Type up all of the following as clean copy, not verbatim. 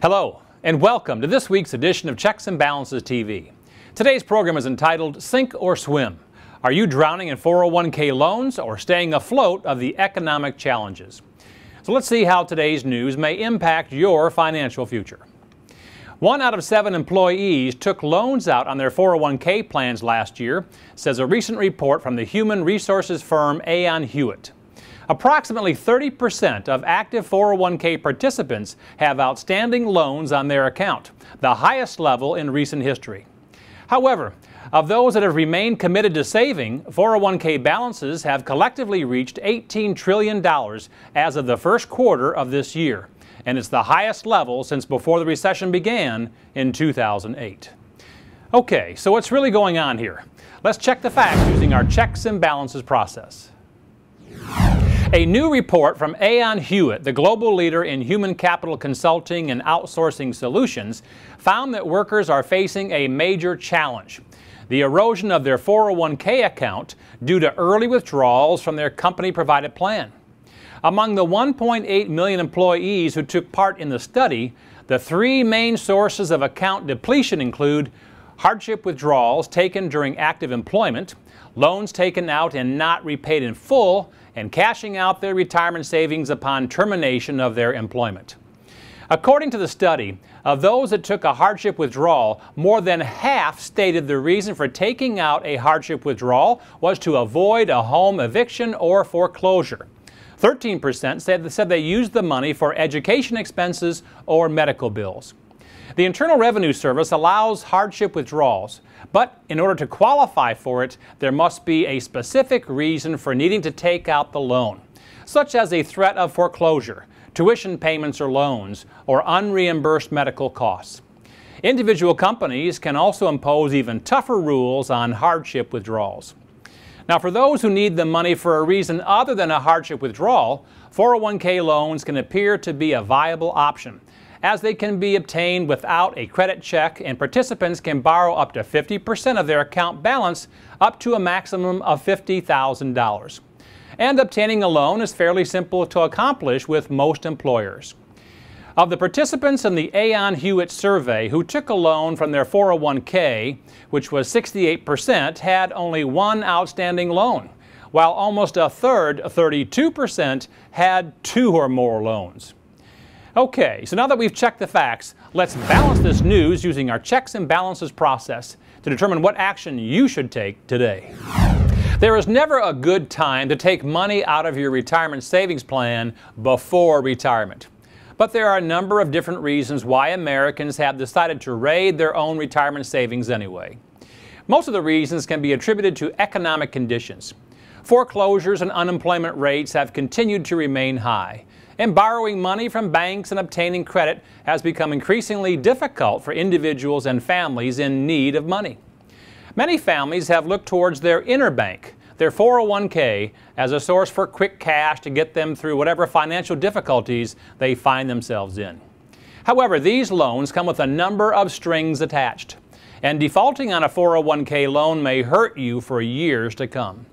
Hello, and welcome to this week's edition of Checks and Balances TV. Today's program is entitled Sink or Swim. Are you drowning in 401k loans or staying afloat of the economic challenges? So let's see how today's news may impact your financial future. 1 out of 7 employees took loans out on their 401k plans last year, says a recent report from the human resources firm Aon Hewitt. Approximately 30% of active 401k participants have outstanding loans on their account, the highest level in recent history. However, of those that have remained committed to saving, 401k balances have collectively reached $18 trillion as of the first quarter of this year, and it's the highest level since before the recession began in 2008. Okay, so what's really going on here? Let's check the facts using our checks and balances process. A new report from Aon Hewitt, the global leader in human capital consulting and outsourcing solutions, found that workers are facing a major challenge: the erosion of their 401k account due to early withdrawals from their company-provided plan. Among the 1.8 million employees who took part in the study, the 3 main sources of account depletion include hardship withdrawals taken during active employment, loans taken out and not repaid in full, and cashing out their retirement savings upon termination of their employment. According to the study, of those that took a hardship withdrawal, more than half stated the reason for taking out a hardship withdrawal was to avoid a home eviction or foreclosure. 13% said they used the money for education expenses or medical bills. The Internal Revenue Service allows hardship withdrawals, but in order to qualify for it, there must be a specific reason for needing to take out the loan, such as a threat of foreclosure, tuition payments or loans, or unreimbursed medical costs. Individual companies can also impose even tougher rules on hardship withdrawals. Now, for those who need the money for a reason other than a hardship withdrawal, 401k loans can appear to be a viable option, as they can be obtained without a credit check, and participants can borrow up to 50% of their account balance up to a maximum of $50,000. And obtaining a loan is fairly simple to accomplish with most employers. Of the participants in the Aon Hewitt survey who took a loan from their 401k, which was 68%, had only one outstanding loan, while almost a third, 32%, had 2 or more loans. Okay, so now that we've checked the facts, let's balance this news using our checks and balances process to determine what action you should take today. There is never a good time to take money out of your retirement savings plan before retirement. But there are a number of different reasons why Americans have decided to raid their own retirement savings anyway. Most of the reasons can be attributed to economic conditions. Foreclosures and unemployment rates have continued to remain high, and borrowing money from banks and obtaining credit has become increasingly difficult for individuals and families in need of money. Many families have looked towards their inner bank, their 401k, as a source for quick cash to get them through whatever financial difficulties they find themselves in. However, these loans come with a number of strings attached, and defaulting on a 401k loan may hurt you for years to come.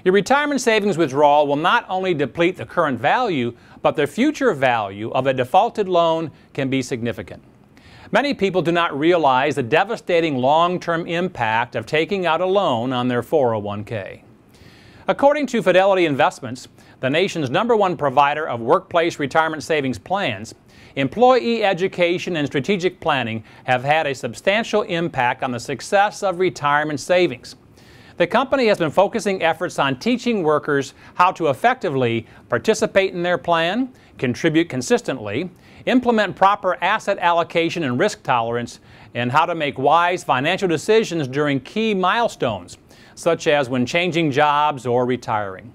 Your retirement savings withdrawal will not only deplete the current value, but the future value of a defaulted loan can be significant. Many people do not realize the devastating long-term impact of taking out a loan on their 401k. According to Fidelity Investments, the nation's #1 provider of workplace retirement savings plans, employee education and strategic planning have had a substantial impact on the success of retirement savings. The company has been focusing efforts on teaching workers how to effectively participate in their plan, contribute consistently, implement proper asset allocation and risk tolerance, and how to make wise financial decisions during key milestones, such as when changing jobs or retiring.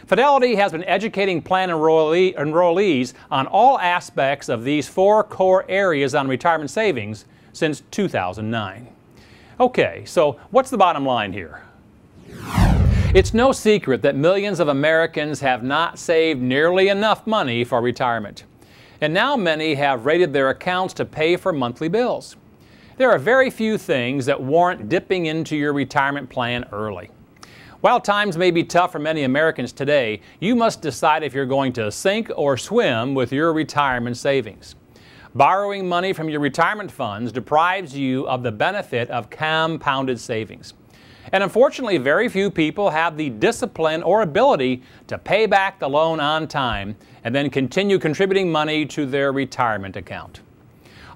Fidelity has been educating plan enrollees on all aspects of these 4 core areas on retirement savings since 2009. Okay, so what's the bottom line here? It's no secret that millions of Americans have not saved nearly enough money for retirement. And now many have raided their accounts to pay for monthly bills. There are very few things that warrant dipping into your retirement plan early. While times may be tough for many Americans today, you must decide if you're going to sink or swim with your retirement savings. Borrowing money from your retirement funds deprives you of the benefit of compounded savings. And unfortunately, very few people have the discipline or ability to pay back the loan on time and then continue contributing money to their retirement account.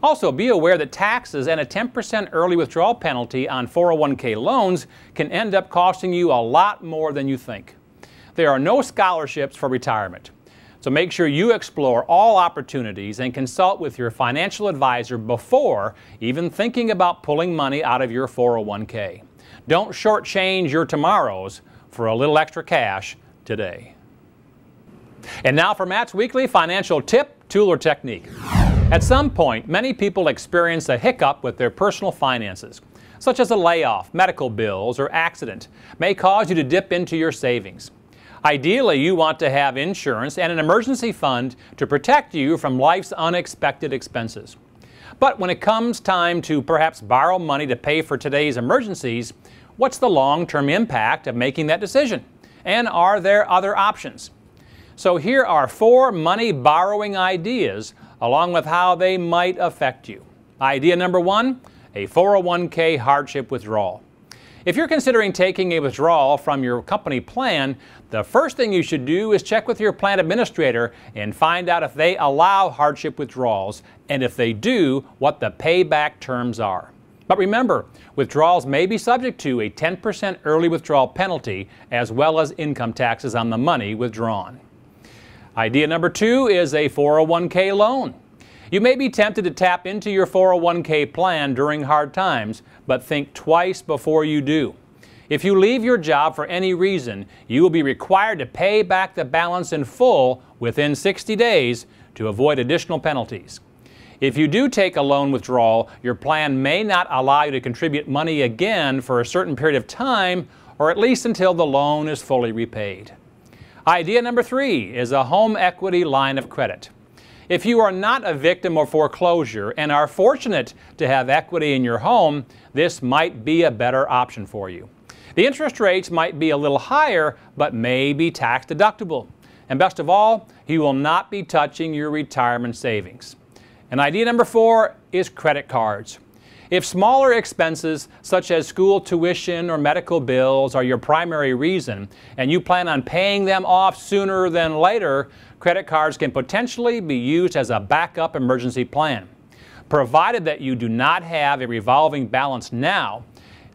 Also, be aware that taxes and a 10% early withdrawal penalty on 401k loans can end up costing you a lot more than you think. There are no scholarships for retirement. So make sure you explore all opportunities and consult with your financial advisor before even thinking about pulling money out of your 401k. Don't shortchange your tomorrows for a little extra cash today. And now for Matt's weekly financial tip, tool, or technique. At some point, many people experience a hiccup with their personal finances, such as a layoff, medical bills, or accident, may cause you to dip into your savings. Ideally, you want to have insurance and an emergency fund to protect you from life's unexpected expenses. But when it comes time to perhaps borrow money to pay for today's emergencies, what's the long-term impact of making that decision? And are there other options? So here are 4 money borrowing ideas along with how they might affect you. Idea number 1, a 401k hardship withdrawal. If you're considering taking a withdrawal from your company plan, the first thing you should do is check with your plan administrator and find out if they allow hardship withdrawals, and if they do, what the payback terms are. But remember, withdrawals may be subject to a 10% early withdrawal penalty as well as income taxes on the money withdrawn. Idea number 2 is a 401k loan. You may be tempted to tap into your 401k plan during hard times, but think twice before you do. If you leave your job for any reason, you will be required to pay back the balance in full within 60 days to avoid additional penalties. If you do take a loan withdrawal, your plan may not allow you to contribute money again for a certain period of time, or at least until the loan is fully repaid. Idea number 3 is a home equity line of credit. If you are not a victim of foreclosure and are fortunate to have equity in your home, this might be a better option for you. The interest rates might be a little higher, but may be tax deductible. And best of all, you will not be touching your retirement savings. And idea number 4 is credit cards. If smaller expenses such as school tuition or medical bills are your primary reason, and you plan on paying them off sooner than later, credit cards can potentially be used as a backup emergency plan. Provided that you do not have a revolving balance now,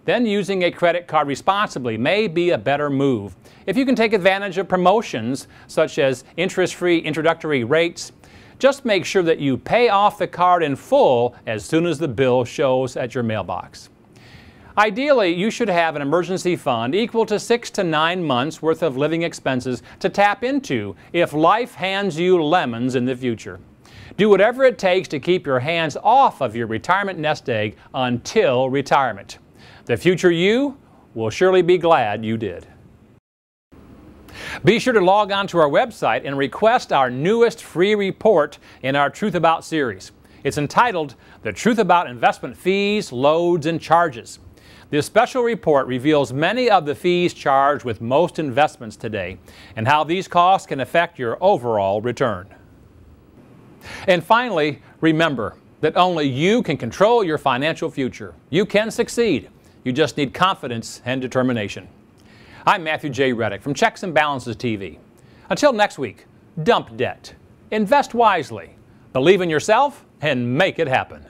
then using a credit card responsibly may be a better move. If you can take advantage of promotions such as interest-free introductory rates, just make sure that you pay off the card in full as soon as the bill shows at your mailbox. Ideally, you should have an emergency fund equal to 6 to 9 months worth of living expenses to tap into if life hands you lemons in the future. Do whatever it takes to keep your hands off of your retirement nest egg until retirement. The future you will surely be glad you did. Be sure to log on to our website and request our newest free report in our Truth About series. It's entitled, The Truth About Investment Fees, Loads, and Charges. This special report reveals many of the fees charged with most investments today and how these costs can affect your overall return. And finally, remember that only you can control your financial future. You can succeed. You just need confidence and determination. I'm Matthew J. Reddick from Checks and Balances TV. Until next week, dump debt, invest wisely, believe in yourself, and make it happen.